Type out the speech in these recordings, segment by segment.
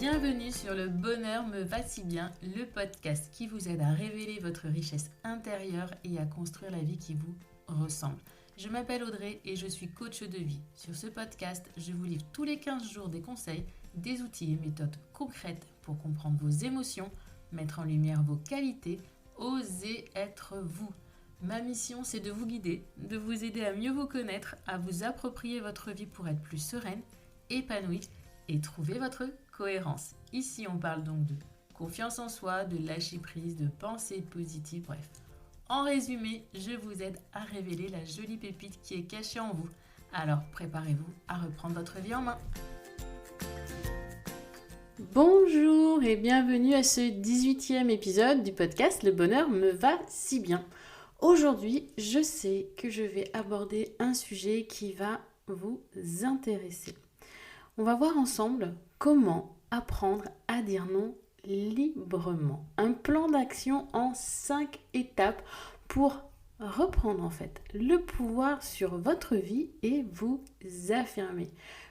Bienvenue sur Le Bonheur me va si bien, le podcast qui vous aide à révéler votre richesse intérieure et à construire la vie qui vous ressemble. Je m'appelle Audrey et je suis coach de vie. Sur ce podcast, je vous livre tous les 15 jours des conseils, des outils et méthodes concrètes pour comprendre vos émotions, mettre en lumière vos qualités, oser être vous. Ma mission, c'est de vous guider, de vous aider à mieux vous connaître, à vous approprier votre vie pour être plus sereine, épanouie et trouver votre cohérence. Ici, on parle donc de confiance en soi, de lâcher prise, de pensée positive, bref. En résumé, je vous aide à révéler la jolie pépite qui est cachée en vous. Alors, préparez-vous à reprendre votre vie en main. Bonjour et bienvenue à ce 18e épisode du podcast Le Bonheur me va si bien. Aujourd'hui, je sais que je vais aborder un sujet qui va vous intéresser. On va voir ensemble comment apprendre à dire non librement. Un plan d'action en 5 étapes pour reprendre en fait le pouvoir sur votre vie et vous affirmer.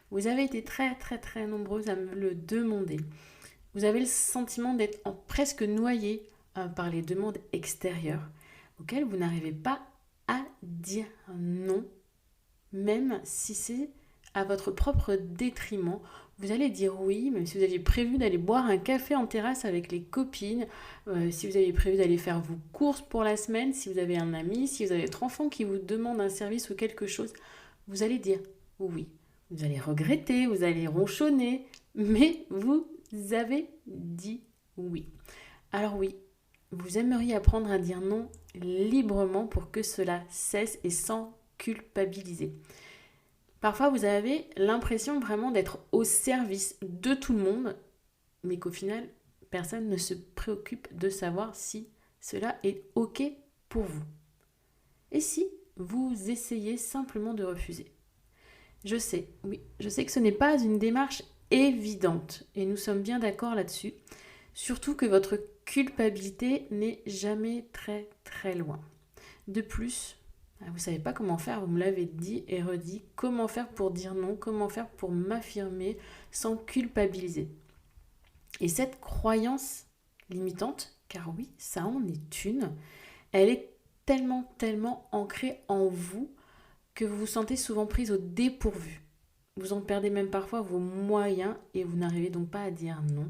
Vous avez été très nombreuses à me le demander. Vous avez le sentiment d'être presque noyé par les demandes extérieures auxquelles vous n'arrivez pas à dire non, même si c'est à votre propre détriment. Vous allez dire oui, même si vous aviez prévu d'aller boire un café en terrasse avec les copines, si vous aviez prévu d'aller faire vos courses pour la semaine, si vous avez un ami, si vous avez votre enfant qui vous demande un service ou quelque chose, vous allez dire oui. Vous allez regretter, vous allez ronchonner, mais vous avez dit oui. Alors oui, vous aimeriez apprendre à dire non librement pour que cela cesse et sans culpabiliser. Parfois, vous avez l'impression vraiment d'être au service de tout le monde, mais qu'au final, personne ne se préoccupe de savoir si cela est OK pour vous. Et si vous essayez simplement de refuser ? Je sais que ce n'est pas une démarche évidente, et nous sommes bien d'accord là-dessus, surtout que votre culpabilité n'est jamais très loin. De plus, vous ne savez pas comment faire, vous me l'avez dit et redit, comment faire pour dire non, comment faire pour m'affirmer sans culpabiliser. Et cette croyance limitante, car oui, ça en est une, elle est tellement ancrée en vous que vous vous sentez souvent prise au dépourvu. Vous en perdez même parfois vos moyens et vous n'arrivez donc pas à dire non.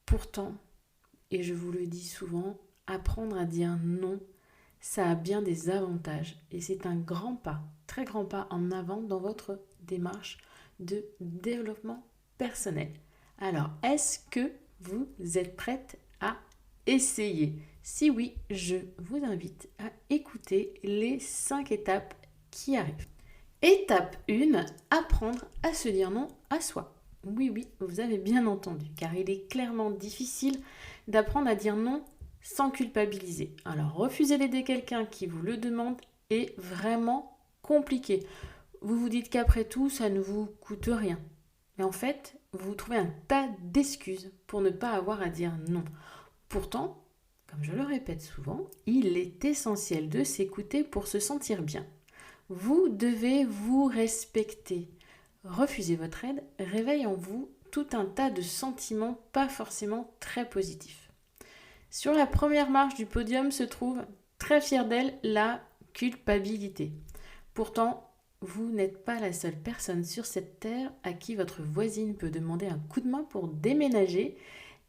Pourtant, et je vous le dis souvent, apprendre à dire non, ça a bien des avantages et c'est un grand pas, très grand pas en avant dans votre démarche de développement personnel. Alors, est-ce que vous êtes prête à essayer ? Si oui, je vous invite à écouter les 5 étapes qui arrivent. Étape 1, apprendre à se dire non à soi. Oui, vous avez bien entendu, car il est clairement difficile d'apprendre à dire non sans culpabiliser. Alors, refuser d'aider quelqu'un qui vous le demande est vraiment compliqué. Vous vous dites qu'après tout, ça ne vous coûte rien. Mais en fait, vous trouvez un tas d'excuses pour ne pas avoir à dire non. Pourtant, comme je le répète souvent, il est essentiel de s'écouter pour se sentir bien. Vous devez vous respecter. Refuser votre aide réveille en vous tout un tas de sentiments pas forcément très positifs. Sur la première marche du podium se trouve, très fière d'elle, la culpabilité. Pourtant, vous n'êtes pas la seule personne sur cette terre à qui votre voisine peut demander un coup de main pour déménager.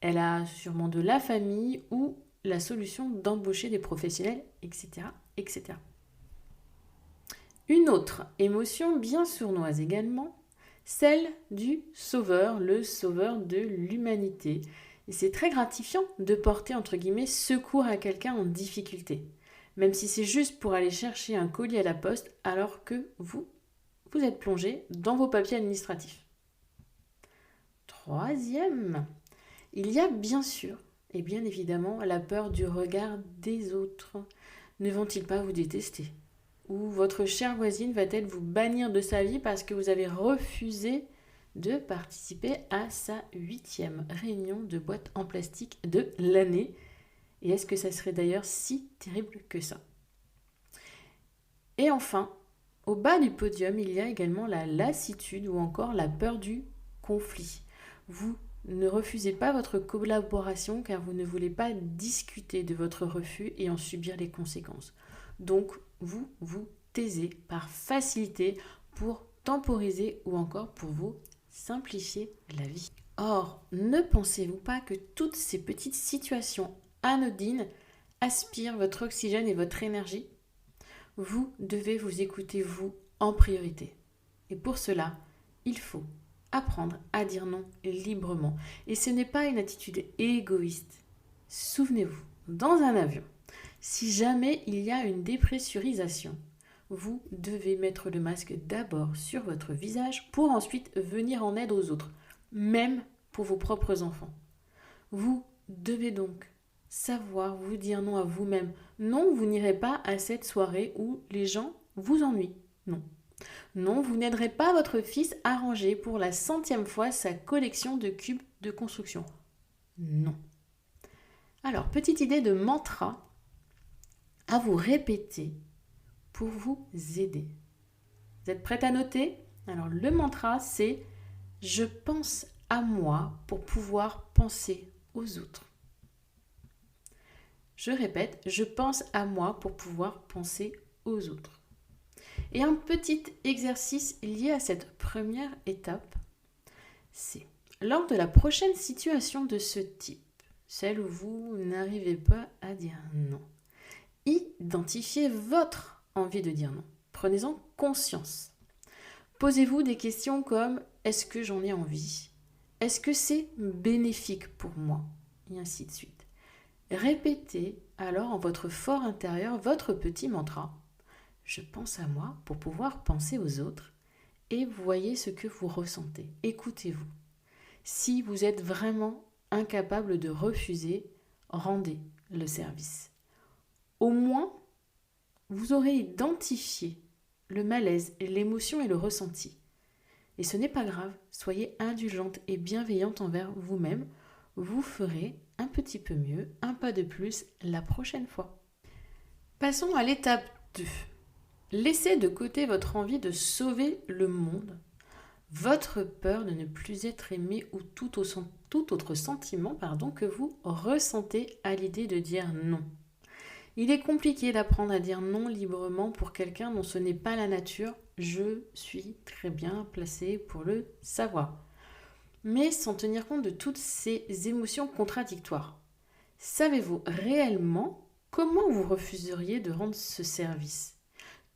Elle a sûrement de la famille ou la solution d'embaucher des professionnels, etc. Une autre émotion bien sournoise également, celle du sauveur, le sauveur de l'humanité. Et c'est très gratifiant de porter, entre guillemets, secours à quelqu'un en difficulté. Même si c'est juste pour aller chercher un colis à la poste alors que vous êtes plongé dans vos papiers administratifs. Troisième, il y a bien sûr et bien évidemment la peur du regard des autres. Ne vont-ils pas vous détester ? Ou votre chère voisine va-t-elle vous bannir de sa vie parce que vous avez refusé de participer à sa 8e réunion de boîte en plastique de l'année. Et est-ce que ça serait d'ailleurs si terrible que ça ? Et enfin, au bas du podium, il y a également la lassitude ou encore la peur du conflit. Vous Ne refusez pas votre collaboration car vous ne voulez pas discuter de votre refus et en subir les conséquences. Donc, vous vous taisez par facilité pour temporiser ou encore pour vous simplifier la vie. Or, ne pensez-vous pas que toutes ces petites situations anodines aspirent votre oxygène et votre énergie ? Vous devez vous écouter vous en priorité. Et pour cela, il faut apprendre à dire non librement. Et ce n'est pas une attitude égoïste. Souvenez-vous, dans un avion, si jamais il y a une dépressurisation, vous devez mettre le masque d'abord sur votre visage pour ensuite venir en aide aux autres, même pour vos propres enfants. Vous devez donc savoir vous dire non à vous-même. Non, vous n'irez pas à cette soirée où les gens vous ennuient. Non. Non, vous n'aiderez pas votre fils à ranger pour la 100e fois sa collection de cubes de construction. Non. Alors, petite idée de mantra à vous répéter pour vous aider. Vous êtes prête à noter ? Alors, le mantra, c'est « Je pense à moi pour pouvoir penser aux autres ». Je répète, je pense à moi pour pouvoir penser aux autres. Et un petit exercice lié à cette première étape, c'est lors de la prochaine situation de ce type, celle où vous n'arrivez pas à dire non, identifiez votre envie de dire non. Prenez-en conscience. Posez-vous des questions comme « Est-ce que j'en ai envie ? Est-ce que c'est bénéfique pour moi ?» Et ainsi de suite. Répétez alors en votre fort intérieur votre petit mantra. Je pense à moi pour pouvoir penser aux autres et voyez ce que vous ressentez. Écoutez-vous. Si vous êtes vraiment incapable de refuser, rendez le service. Au moins, vous aurez identifié le malaise, l'émotion et le ressenti. Et ce n'est pas grave, soyez indulgente et bienveillante envers vous-même. Vous ferez un petit peu mieux, un pas de plus la prochaine fois. Passons à l'étape 2. Laissez de côté votre envie de sauver le monde, votre peur de ne plus être aimé ou tout autre sentiment que vous ressentez à l'idée de dire non. Il est compliqué d'apprendre à dire non librement pour quelqu'un dont ce n'est pas la nature. Je suis très bien placée pour le savoir. Mais sans tenir compte de toutes ces émotions contradictoires. Savez-vous réellement comment vous refuseriez de rendre ce service ?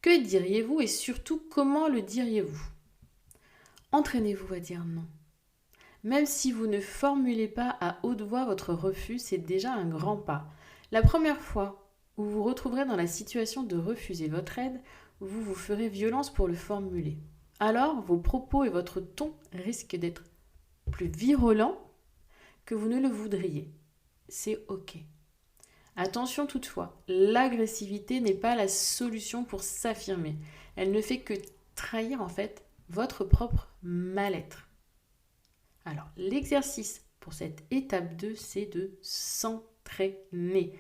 Que diriez-vous et surtout comment le diriez-vous ? Entraînez-vous à dire non. Même si vous ne formulez pas à haute voix votre refus, c'est déjà un grand pas. La première fois où vous vous retrouverez dans la situation de refuser votre aide, vous vous ferez violence pour le formuler. Alors, vos propos et votre ton risquent d'être plus virulents que vous ne le voudriez. C'est OK. Attention toutefois, l'agressivité n'est pas la solution pour s'affirmer. Elle ne fait que trahir en fait votre propre mal-être. Alors, l'exercice pour cette étape 2, c'est de s'entraîner.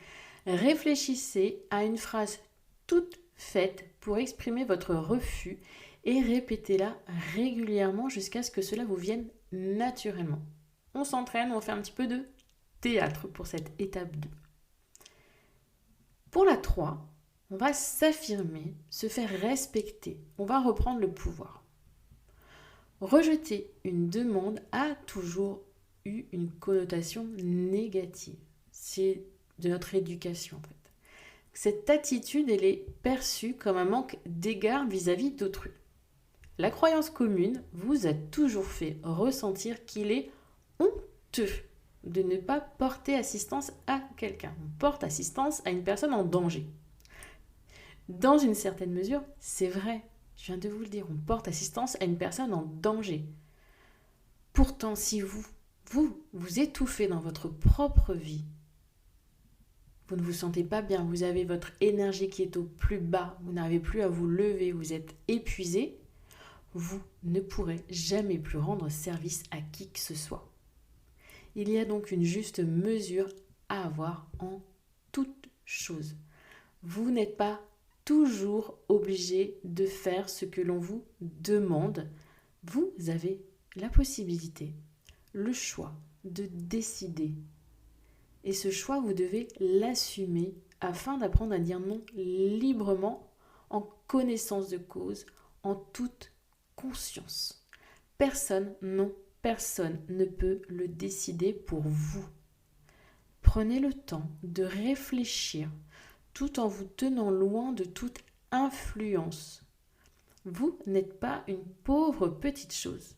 Réfléchissez à une phrase toute faite pour exprimer votre refus et répétez-la régulièrement jusqu'à ce que cela vous vienne naturellement. On s'entraîne, on fait un petit peu de théâtre pour cette étape 2. Pour la 3, on va s'affirmer, se faire respecter. On va reprendre le pouvoir. Rejeter une demande a toujours eu une connotation négative. C'est de notre éducation en fait. Cette attitude, elle est perçue comme un manque d'égard vis-à-vis d'autrui. La croyance commune vous a toujours fait ressentir qu'il est honteux de ne pas porter assistance à quelqu'un. On porte assistance à une personne en danger. Dans une certaine mesure, c'est vrai. Je viens de vous le dire, on porte assistance à une personne en danger. Pourtant, si vous étouffez dans votre propre vie, vous ne vous sentez pas bien, vous avez votre énergie qui est au plus bas, vous n'arrivez plus à vous lever, vous êtes épuisé, vous ne pourrez jamais plus rendre service à qui que ce soit. Il y a donc une juste mesure à avoir en toute chose. Vous n'êtes pas toujours obligé de faire ce que l'on vous demande. Vous avez la possibilité, le choix de décider. Et ce choix, vous devez l'assumer afin d'apprendre à dire non librement, en connaissance de cause, en toute conscience. Personne ne peut le décider pour vous. Prenez le temps de réfléchir tout en vous tenant loin de toute influence. Vous n'êtes pas une pauvre petite chose,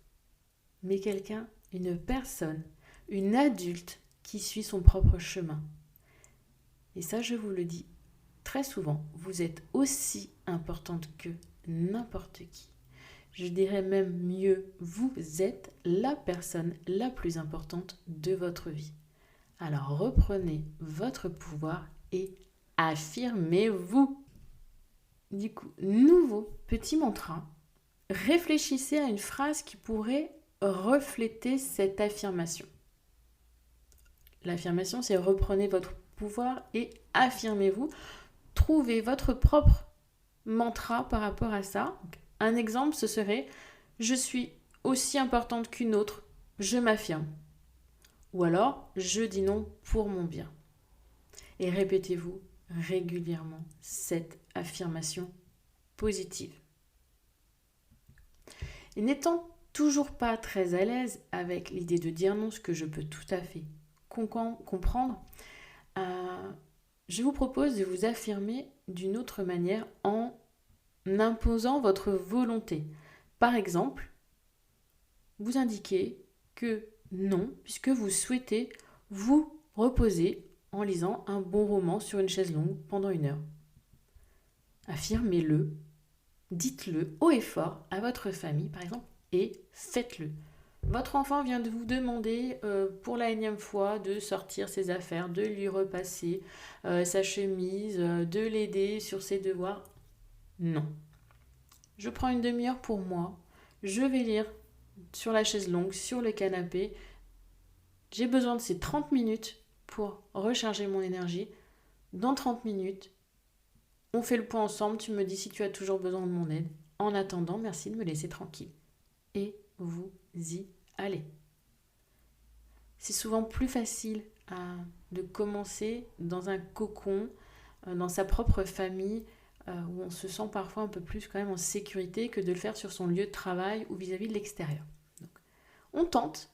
mais quelqu'un, une personne, une adulte qui suit son propre chemin. Et ça, je vous le dis très souvent, vous êtes aussi importante que n'importe qui. Je dirais même mieux, vous êtes la personne la plus importante de votre vie. Alors reprenez votre pouvoir et affirmez-vous. Du coup, nouveau petit mantra. Réfléchissez à une phrase qui pourrait refléter cette affirmation. L'affirmation, c'est reprenez votre pouvoir et affirmez-vous. Trouvez votre propre mantra par rapport à ça. Un exemple, ce serait « Je suis aussi importante qu'une autre, je m'affirme ». Ou alors « Je dis non pour mon bien ». Et répétez-vous régulièrement cette affirmation positive. Et n'étant toujours pas très à l'aise avec l'idée de dire non, ce que je peux tout à fait comprendre, je vous propose de vous affirmer d'une autre manière en imposant votre volonté. Par exemple, vous indiquez que non, puisque vous souhaitez vous reposer en lisant un bon roman sur une chaise longue pendant 1 heure. Affirmez-le, dites-le haut et fort à votre famille, par exemple, et faites-le. Votre enfant vient de vous demander pour la 1e fois de sortir ses affaires, de lui repasser sa chemise, de l'aider sur ses devoirs. Non. Je prends 1 demi-heure pour moi. Je vais lire sur la chaise longue, sur le canapé. J'ai besoin de ces 30 minutes pour recharger mon énergie. Dans 30 minutes, on fait le point ensemble. Tu me dis si tu as toujours besoin de mon aide. En attendant, merci de me laisser tranquille. Et vous y allez. C'est souvent plus facile de commencer dans un cocon, dans sa propre famille, où on se sent parfois un peu plus quand même en sécurité que de le faire sur son lieu de travail ou vis-à-vis de l'extérieur. Donc, on tente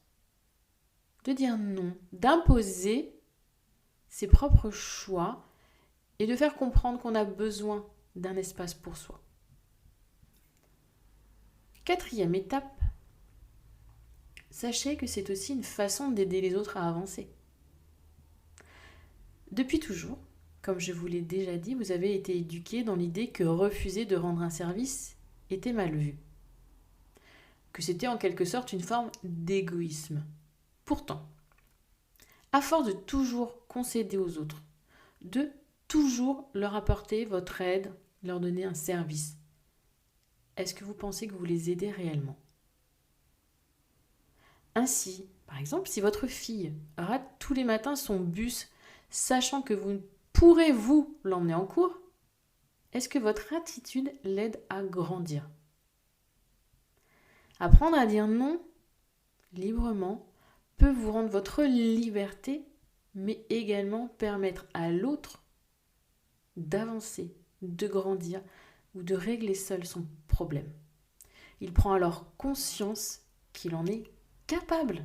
de dire non, d'imposer ses propres choix et de faire comprendre qu'on a besoin d'un espace pour soi. 4e étape, sachez que c'est aussi une façon d'aider les autres à avancer. Depuis toujours, comme je vous l'ai déjà dit, vous avez été éduqué dans l'idée que refuser de rendre un service était mal vu. Que c'était en quelque sorte une forme d'égoïsme. Pourtant, à force de toujours concéder aux autres, de toujours leur apporter votre aide, leur donner un service, est-ce que vous pensez que vous les aidez réellement ? Ainsi, par exemple, si votre fille rate tous les matins son bus, sachant que vous pourrez vous l'emmener en cours, est-ce que votre attitude l'aide à grandir ? Apprendre à dire non librement peut vous rendre votre liberté, mais également permettre à l'autre d'avancer, de grandir ou de régler seul son problème. Il prend alors conscience qu'il en est capable,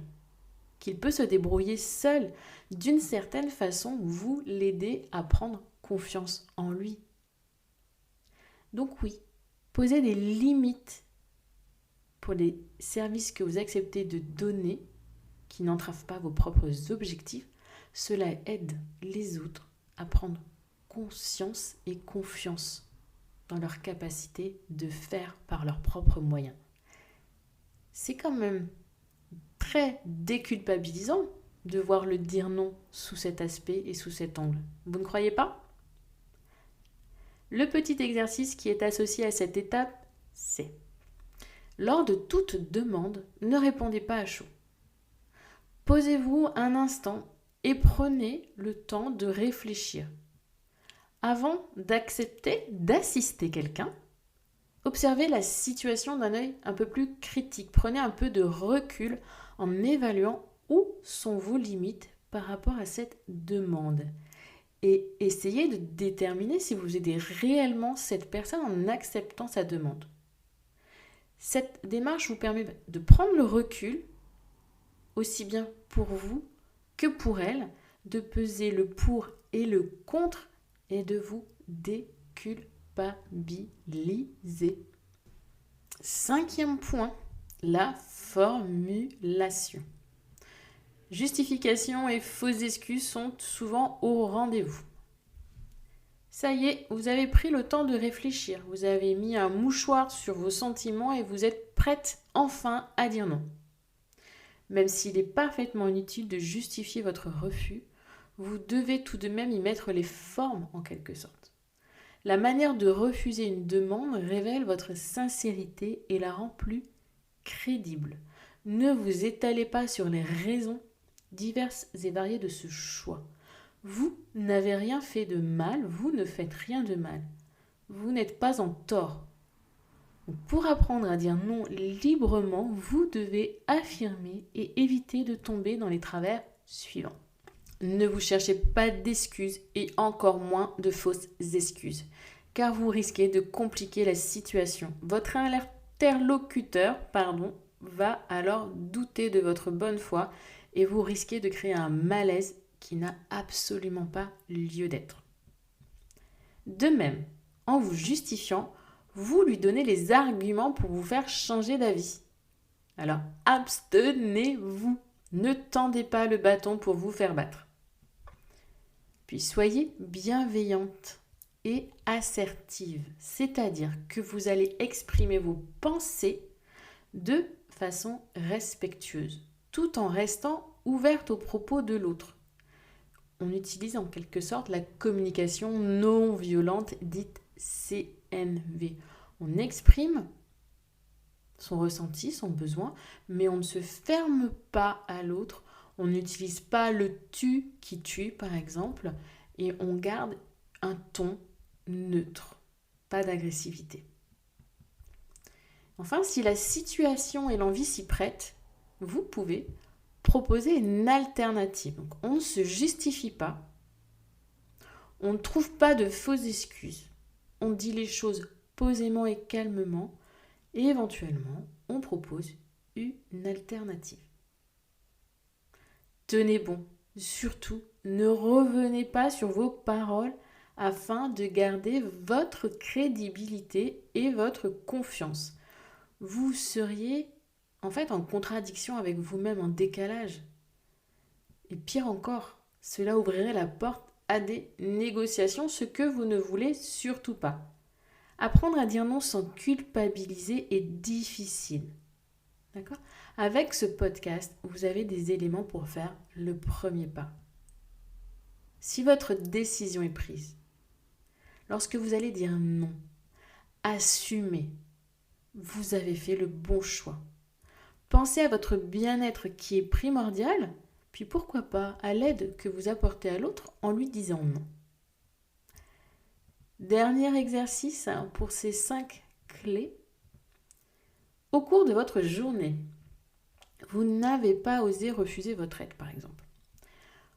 qu'il peut se débrouiller seul. D'une certaine façon, vous l'aidez à prendre confiance en lui. Donc oui, posez des limites pour les services que vous acceptez de donner, qui n'entravent pas vos propres objectifs. Cela aide les autres à prendre conscience et confiance dans leur capacité de faire par leurs propres moyens. C'est quand même très déculpabilisant de voir le dire non sous cet aspect et sous cet angle. Vous ne croyez pas ? Le petit exercice qui est associé à cette étape, c'est lors de toute demande, ne répondez pas à chaud. Posez-vous un instant et prenez le temps de réfléchir. Avant d'accepter d'assister quelqu'un, observez la situation d'un œil un peu plus critique. Prenez un peu de recul en évaluant où sont vos limites par rapport à cette demande. Et essayez de déterminer si vous aidez réellement cette personne en acceptant sa demande. Cette démarche vous permet de prendre le recul, aussi bien pour vous que pour elle, de peser le pour et le contre et de vous déculpabiliser. 5e point, la formulation. Justifications et fausses excuses sont souvent au rendez-vous. Ça y est, vous avez pris le temps de réfléchir, vous avez mis un mouchoir sur vos sentiments et vous êtes prête enfin à dire non. Même s'il est parfaitement inutile de justifier votre refus, vous devez tout de même y mettre les formes en quelque sorte. La manière de refuser une demande révèle votre sincérité et la rend plus crédible. Ne vous étalez pas sur les raisons diverses et variées de ce choix. Vous n'avez rien fait de mal, vous ne faites rien de mal. Vous n'êtes pas en tort. Pour apprendre à dire non librement, vous devez affirmer et éviter de tomber dans les travers suivants. Ne vous cherchez pas d'excuses et encore moins de fausses excuses, car vous risquez de compliquer la situation. Votre interlocuteur, va alors douter de votre bonne foi et vous risquez de créer un malaise qui n'a absolument pas lieu d'être. De même, en vous justifiant, vous lui donnez les arguments pour vous faire changer d'avis. Alors, abstenez-vous. Ne tendez pas le bâton pour vous faire battre. Puis soyez bienveillante et assertive, c'est-à-dire que vous allez exprimer vos pensées de façon respectueuse, tout en restant ouverte aux propos de l'autre. On utilise en quelque sorte la communication non violente dite CNV. On exprime son ressenti, son besoin, mais on ne se ferme pas à l'autre. On n'utilise pas le tu qui tue, par exemple, et on garde un ton neutre, pas d'agressivité. Enfin, si la situation et l'envie s'y prêtent, vous pouvez proposer une alternative. Donc, on ne se justifie pas, on ne trouve pas de fausses excuses, on dit les choses posément et calmement, et éventuellement, on propose une alternative. Tenez bon, surtout, ne revenez pas sur vos paroles afin de garder votre crédibilité et votre confiance. Vous seriez en fait en contradiction avec vous-même, en décalage. Et pire encore, cela ouvrirait la porte à des négociations, ce que vous ne voulez surtout pas. Apprendre à dire non sans culpabiliser est difficile. D'accord ? Avec ce podcast, vous avez des éléments pour faire le premier pas. Si votre décision est prise, lorsque vous allez dire non, assumez. Vous avez fait le bon choix. Pensez à votre bien-être qui est primordial, puis pourquoi pas à l'aide que vous apportez à l'autre en lui disant non. Dernier exercice pour ces 5 clés. Au cours de votre journée, vous n'avez pas osé refuser votre aide, par exemple.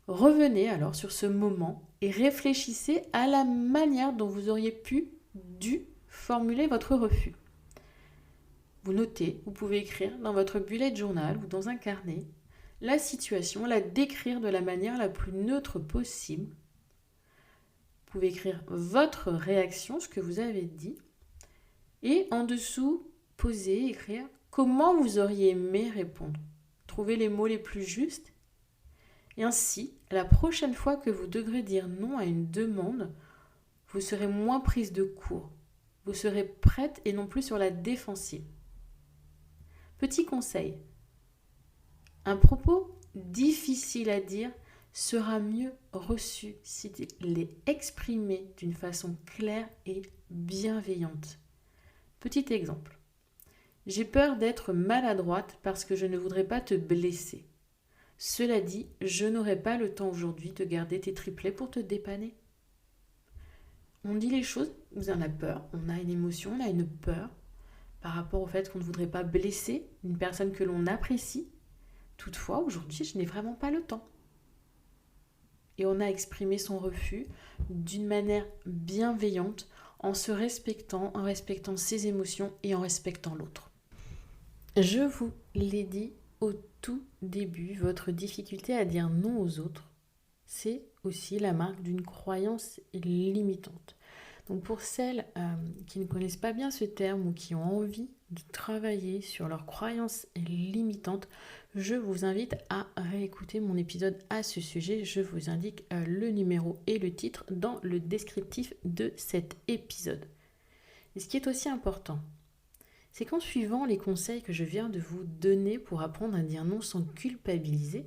Revenez alors sur ce moment et réfléchissez à la manière dont vous auriez dû formuler votre refus. Vous notez, vous pouvez écrire dans votre bullet journal ou dans un carnet la situation, la décrire de la manière la plus neutre possible. Vous pouvez écrire votre réaction, ce que vous avez dit, et en dessous, poser, écrire comment vous auriez aimé répondre. Trouvez les mots les plus justes. Et ainsi, la prochaine fois que vous devrez dire non à une demande, vous serez moins prise de court. Vous serez prête et non plus sur la défensive. Petit conseil, un propos difficile à dire sera mieux reçu s'il est exprimé d'une façon claire et bienveillante. Petit exemple, j'ai peur d'être maladroite parce que je ne voudrais pas te blesser. Cela dit, je n'aurai pas le temps aujourd'hui de garder tes triplets pour te dépanner. On dit les choses, vous en avez peur, on a une émotion, on a une peur par rapport au fait qu'on ne voudrait pas blesser une personne que l'on apprécie. Toutefois, aujourd'hui, je n'ai vraiment pas le temps. Et on a exprimé son refus d'une manière bienveillante, en se respectant, en respectant ses émotions et en respectant l'autre. Je vous l'ai dit au tout début, votre difficulté à dire non aux autres, c'est aussi la marque d'une croyance limitante. Donc pour celles qui ne connaissent pas bien ce terme ou qui ont envie de travailler sur leurs croyances limitantes, je vous invite à réécouter mon épisode à ce sujet. Je vous indique le numéro et le titre dans le descriptif de cet épisode. Et ce qui est aussi important, c'est qu'en suivant les conseils que je viens de vous donner pour apprendre à dire non sans culpabiliser,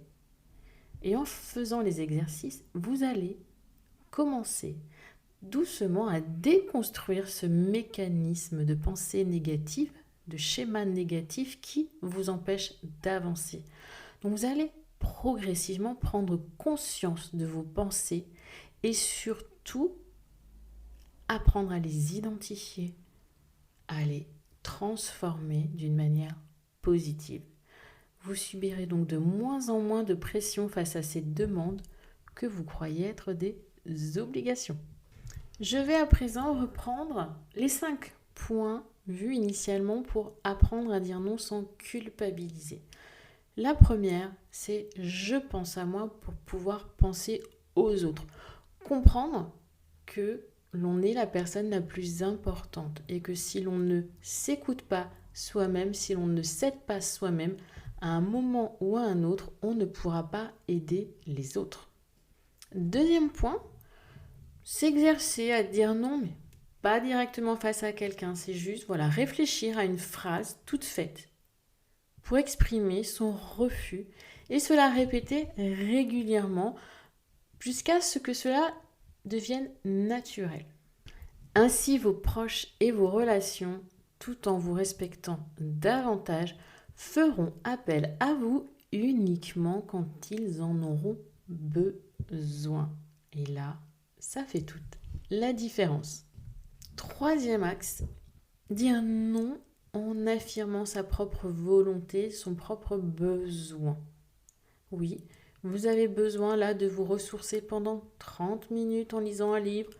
et en faisant les exercices, vous allez commencer doucement à déconstruire ce mécanisme de pensée négative, de schéma négatif qui vous empêche d'avancer. Donc vous allez progressivement prendre conscience de vos pensées et surtout apprendre à les identifier, à les transformer d'une manière positive. Vous subirez donc de moins en moins de pression face à ces demandes que vous croyez être des obligations. Je vais à présent reprendre les 5 points vus initialement pour apprendre à dire non sans culpabiliser. La première, c'est je pense à moi pour pouvoir penser aux autres. Comprendre que l'on est la personne la plus importante et que si l'on ne s'écoute pas soi-même, si l'on ne s'aide pas soi-même, à un moment ou à un autre, on ne pourra pas aider les autres. Deuxième point, s'exercer à dire non, mais pas directement face à quelqu'un. C'est juste réfléchir à une phrase toute faite pour exprimer son refus et se la répéter régulièrement jusqu'à ce que cela devienne naturel. Ainsi, vos proches et vos relations, tout en vous respectant davantage, feront appel à vous uniquement quand ils en auront besoin. Et là, ça fait toute la différence. Troisième axe, dire non en affirmant sa propre volonté, son propre besoin. Oui, vous avez besoin là de vous ressourcer pendant 30 minutes en lisant un livre.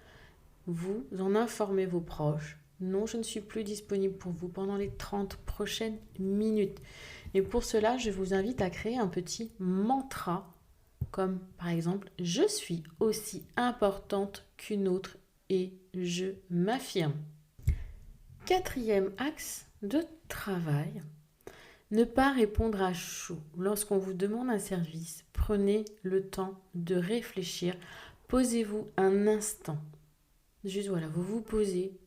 Vous en informez vos proches. Non, je ne suis plus disponible pour vous pendant les 30 prochaines minutes. Et pour cela, je vous invite à créer un petit mantra, comme par exemple « Je suis aussi importante qu'une autre et je m'affirme ». Quatrième axe de travail, ne pas répondre à chaud. Lorsqu'on vous demande un service, prenez le temps de réfléchir. Posez-vous un instant. Juste vous vous posez,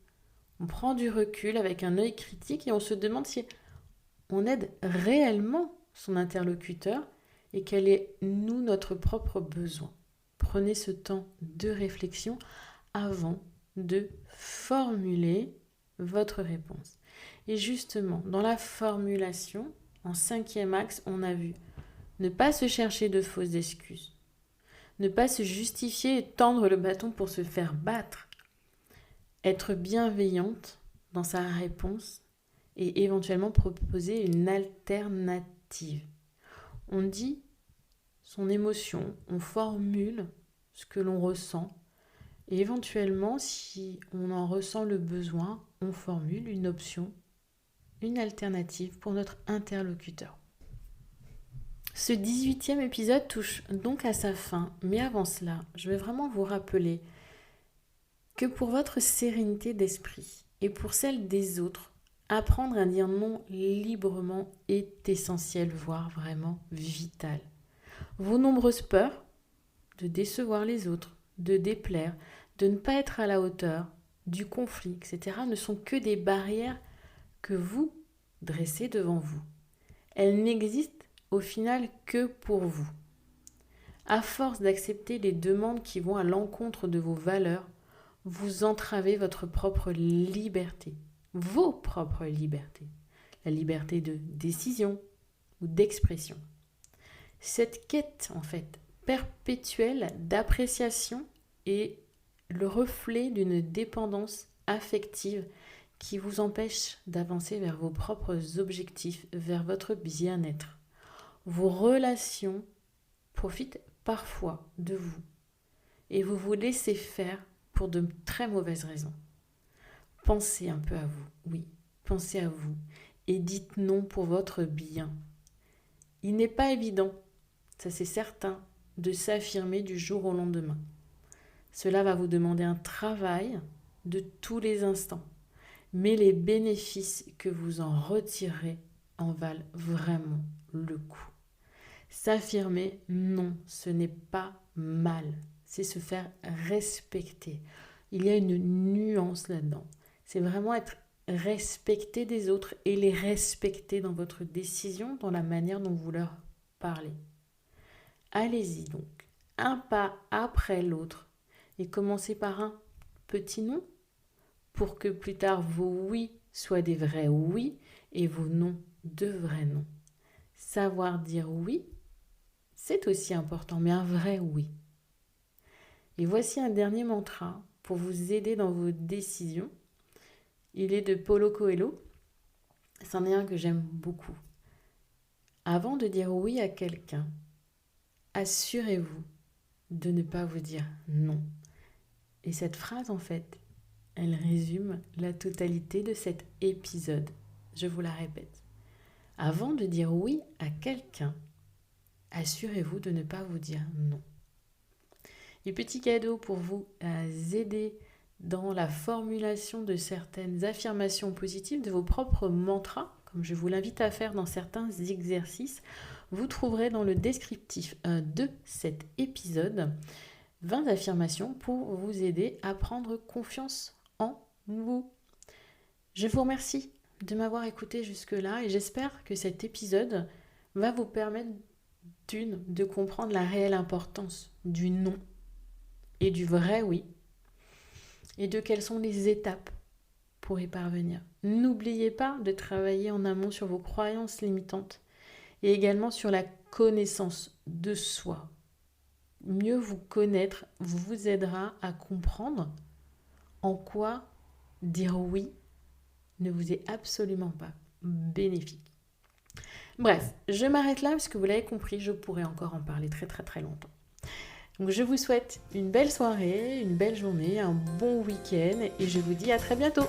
on prend du recul avec un œil critique et on se demande si on aide réellement son interlocuteur et quel est, nous, notre propre besoin. Prenez ce temps de réflexion avant de formuler votre réponse. Et justement, dans la formulation, en 5e axe, on a vu ne pas se chercher de fausses excuses, ne pas se justifier et tendre le bâton pour se faire battre, être bienveillante dans sa réponse et éventuellement proposer une alternative. On dit son émotion, on formule ce que l'on ressent et éventuellement, si on en ressent le besoin, on formule une option, une alternative pour notre interlocuteur. Ce 18e épisode touche donc à sa fin, mais avant cela, je vais vraiment vous rappeler que pour votre sérénité d'esprit et pour celle des autres, apprendre à dire non librement est essentiel, voire vraiment vital. Vos nombreuses peurs de décevoir les autres, de déplaire, de ne pas être à la hauteur, du conflit, etc. ne sont que des barrières que vous dressez devant vous. Elles n'existent au final que pour vous. À force d'accepter les demandes qui vont à l'encontre de vos valeurs, vous entravez votre propre liberté, vos propres libertés, la liberté de décision ou d'expression. Cette quête, en fait, perpétuelle d'appréciation est le reflet d'une dépendance affective qui vous empêche d'avancer vers vos propres objectifs, vers votre bien-être. Vos relations profitent parfois de vous et vous vous laissez faire pour de très mauvaises raisons. Pensez un peu à vous, oui, pensez à vous et dites non pour votre bien. Il n'est pas évident, ça c'est certain, de s'affirmer du jour au lendemain. Cela va vous demander un travail de tous les instants, mais les bénéfices que vous en retirerez en valent vraiment le coup. S'affirmer, non, ce n'est pas mal, c'est se faire respecter. Il y a une nuance là-dedans. C'est vraiment être respecté des autres et les respecter dans votre décision, dans la manière dont vous leur parlez. Allez-y donc, un pas après l'autre et commencez par un petit non pour que plus tard vos oui soient des vrais oui et vos non de vrais non. Savoir dire oui, c'est aussi important, mais un vrai oui. Et voici un dernier mantra pour vous aider dans vos décisions. Il est de Paulo Coelho. C'en est un que j'aime beaucoup. Avant de dire oui à quelqu'un, assurez-vous de ne pas vous dire non. Et cette phrase, en fait, elle résume la totalité de cet épisode. Je vous la répète. Avant de dire oui à quelqu'un, assurez-vous de ne pas vous dire non. Et petit cadeau pour vous aider dans la formulation de certaines affirmations positives, de vos propres mantras, comme je vous l'invite à faire dans certains exercices, vous trouverez dans le descriptif de cet épisode 20 affirmations pour vous aider à prendre confiance en vous. Je vous remercie de m'avoir écouté jusque-là et j'espère que cet épisode va vous permettre de comprendre la réelle importance du non et du vrai oui et de quelles sont les étapes pour y parvenir. N'oubliez pas de travailler en amont sur vos croyances limitantes et également sur la connaissance de soi. Mieux vous connaître vous aidera à comprendre en quoi dire oui ne vous est absolument pas bénéfique. Bref, je m'arrête là parce que vous l'avez compris, je pourrais encore en parler très très très longtemps. Donc je vous souhaite une belle soirée, une belle journée, un bon week-end et je vous dis à très bientôt.